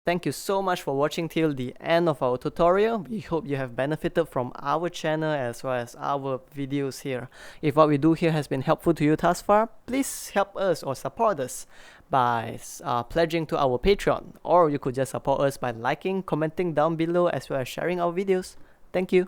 Thank you so much for watching till the end of our tutorial. We hope you have benefited from our channel as well as our videos here. If what we do here has been helpful to you thus far, please help us or support us by pledging to our Patreon, or you could just support us by liking, commenting down below as well as sharing our videos. Thank you.